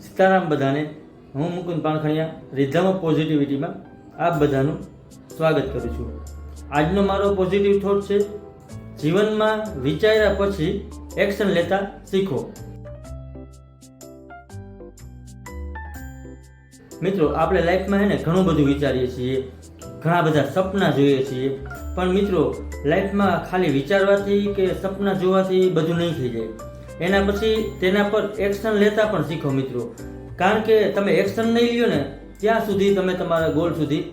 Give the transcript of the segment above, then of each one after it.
સીતારામ બધાને. હું Mukund પાણખણિયા rhythm of પોઝિટિવિટીમાં આપ બધાનું સ્વાગત કરું છું. આજનો મારો પોઝિટિવ થોટ છે, જીવનમાં વિચાર્યા પછી એક્શન લેતા શીખો. મિત્રો, આપણે લાઈફમાં ઘણું બધું વિચારીએ છીએ, ઘણા બધા સપના જોઈએ છીએ, પણ મિત્રો લાઈફમાં ખાલી વિચારવાથી કે સપના જોવાથી બધું નહીં થઈ જાય. એના પછી તેના પર એક્શન લેતા પણ શીખો મિત્રો, કારણ કે તમે એક્શન નહીં લ્યો ને ત્યાં સુધી તમે તમારા ગોલ સુધી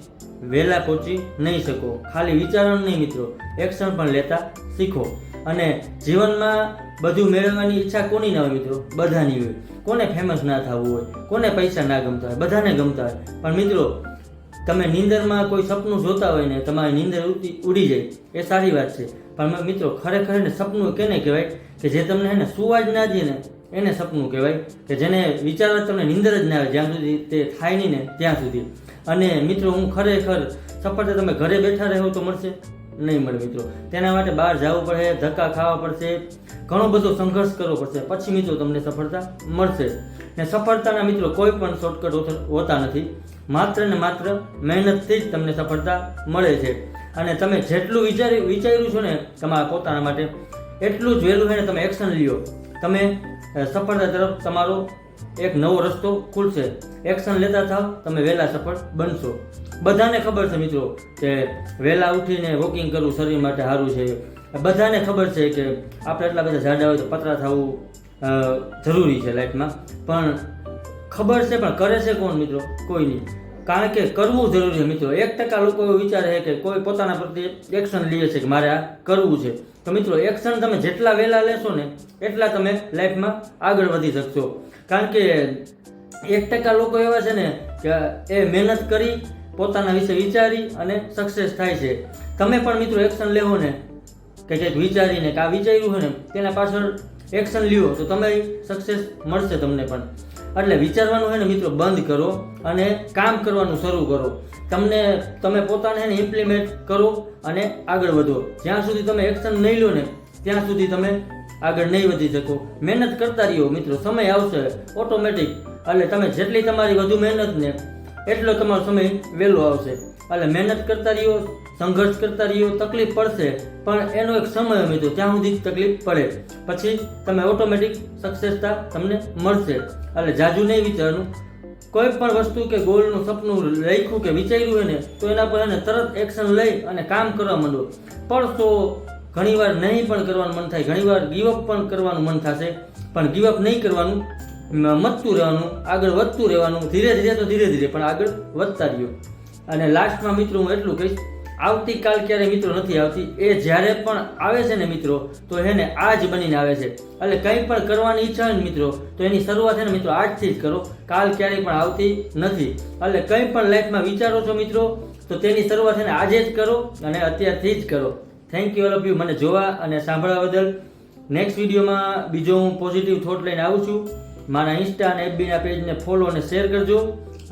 વહેલા પહોંચી નહીં શકો. ખાલી વિચારવાનું નહીં મિત્રો, એક્શન પણ લેતા શીખો. અને જીવનમાં બધું મેળવવાની ઈચ્છા કોની ના હોય મિત્રો? બધાની હોય. કોને ફેમસ ના થવું હોય, કોને પૈસા ના ગમતા હોય, બધાને ગમતા હોય. પણ મિત્રો, તમે નીંદરમાં કોઈ સપનું જોતા હોય ને તમારી નીંદર ઉડી જાય એ સારી વાત છે, પણ મિત્રો ખરેખર સપનું કેને કહેવાય કે જે તમને સુવા જ ના દે ને એને સપનું કહેવાય, કે જેને વિચારવા તમને નીંદર જ ના આવે જ્યાં સુધી તે થાય નહીં ને ત્યાં સુધી. અને મિત્રો, હું ખરેખર સફળતા તમે ઘરે બેઠા રહો તો મળશે નહીં મળે મિત્રો. તેના માટે બહાર જવું પડે, ધક્કા ખાવા પડશે, ઘણો બધો સંઘર્ષ કરવો પડશે, પછી મિત્રો તમને સફળતા મળશે. ને સફળતાના મિત્રો કોઈ પણ શોર્ટકટ હોતા નથી, માત્ર ને માત્ર મહેનતથી જ તમને સફળતા મળે છે. અને તમે જેટલું વિચાર્યું છો ને તમારા પોતાના માટે એટલું જ વહેલું છે ને તમે એક્શન લ્યો, તમે સફળતા તરફ તમારો એક નવો રસ્તો ખુલશે. એક્શન લેતા થાવ, તમે વહેલા સફળ બનશો. બધાને ખબર છે મિત્રો કે વહેલા ઉઠીને વોકિંગ કરવું શરીર માટે સારું છે. બધાને ખબર છે કે આપણે એટલા બધા જાડા હોય તો પતળા થવું જરૂરી છે લાઈફમાં, પણ ખબર છે પણ કરે છે કોણ મિત્રો? કોઈ નહીં. કારણ કે કરવું જરૂરી છે મિત્રો. 1% લોકો એવું વિચારે છે કે કોઈ પોતાના પ્રત્યે એક્શન લે છે કે મારે આ કરવું છે. તો મિત્રો, એક્શન તમે જેટલા વહેલા લેશો ને એટલા તમે લાઈફમાં આગળ વધી શકશો. કારણ કે 1% લોકો એવા છે ને કે એ મહેનત કરી પોતાના વિશે વિચારી અને સક્સેસ થાય છે. તમે પણ મિત્રો એક્શન લેવો ને કે કંઈક વિચારીને કે આ વિચાર્યું હોય ને તેના પાછળ એક્શન લ્યો તો તમે સક્સેસ મળશે તમને પણ. એટલે વિચારવાનું છે ને મિત્રો બંધ કરો અને કામ કરવાનું શરૂ કરો. તમે પોતાને ઇમ્પ્લિમેન્ટ કરો અને આગળ વધો. જ્યાં સુધી તમે એક્શન નહીં લો ને ત્યાં સુધી તમે આગળ નહીં વધી શકો. મહેનત કરતા રહ્યો મિત્રો, સમય આવશે ઓટોમેટિક. એટલે તમે જેટલી તમારી વધુ મહેનત ને એટલો તમારો સમય વહેલો આવશે. એટલે મહેનત કરતા રહ્યો, સંઘર્ષ કરતા રહ્યો, તકલીફ પડશે પણ એનો એક સમય મિત્રો ત્યાં સુધી તકલીફ પડે, પછી તમે ઓટોમેટિક સક્સેસતા તમને મળશે. એટલે જાજુ નહીં વિચારવાનું. કોઈ પણ વસ્તુ કે ગોલનું સપનું લખ્યું કે વિચાર્યું હોય ને તો એના પર તરત એક્શન લઈ અને કામ કરવા માંડો. પડશો, ઘણીવાર નહીં પણ કરવાનું મન થાય, ઘણીવાર ગીવઅપ પણ કરવાનું મન થશે, પણ ગીવઅપ નહીં કરવાનું, મથતું રહેવાનું, આગળ વધતું રહેવાનું. ધીરે ધીરે પણ આગળ વધતા રહ્યો. અને લાસ્ટમાં મિત્રો હું એટલું કહીશ, આવતીકાલ ક્યારે મિત્રો નથી આવતી, એ જ્યારે પણ આવે છે ને મિત્રો તો આજ બનીને આવે છે. એટલે કંઈ પણ કરવાની ઈચ્છા હોય ને મિત્રો તો એની શરૂઆત મિત્રો આજથી જ કરો. કાલ ક્યારેય પણ આવતી નથી. એટલે કંઈ પણ લાઈફમાં વિચારો છો મિત્રો તો તેની શરૂઆત આજે જ કરો અને અત્યારથી જ કરો. Thank you all of you મને જોવા અને સાંભળવા બદલ. નેક્સ્ટ વિડીયોમાં બીજો હું પોઝિટિવ થોટ લઈને આવું છું. મારા ઇન્સ્ટા અને FBના પેજને ફોલો અને શેર કરજો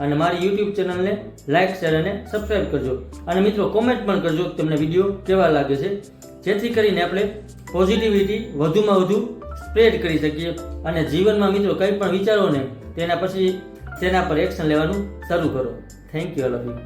અને મારી યુટ્યુબ ચેનલને લાઇક, શેર અને સબસ્ક્રાઈબ કરજો. અને મિત્રો કોમેન્ટ પણ કરજો કે તમને વિડીયો કેવા લાગે છે, જેથી કરીને આપણે પોઝિટિવિટી વધુમાં વધુ સ્પ્રેડ કરી શકીએ. અને જીવનમાં મિત્રો કંઈ પણ વિચારો ને તેના પર એક્શન લેવાનું શરૂ કરો. Thank you all of you.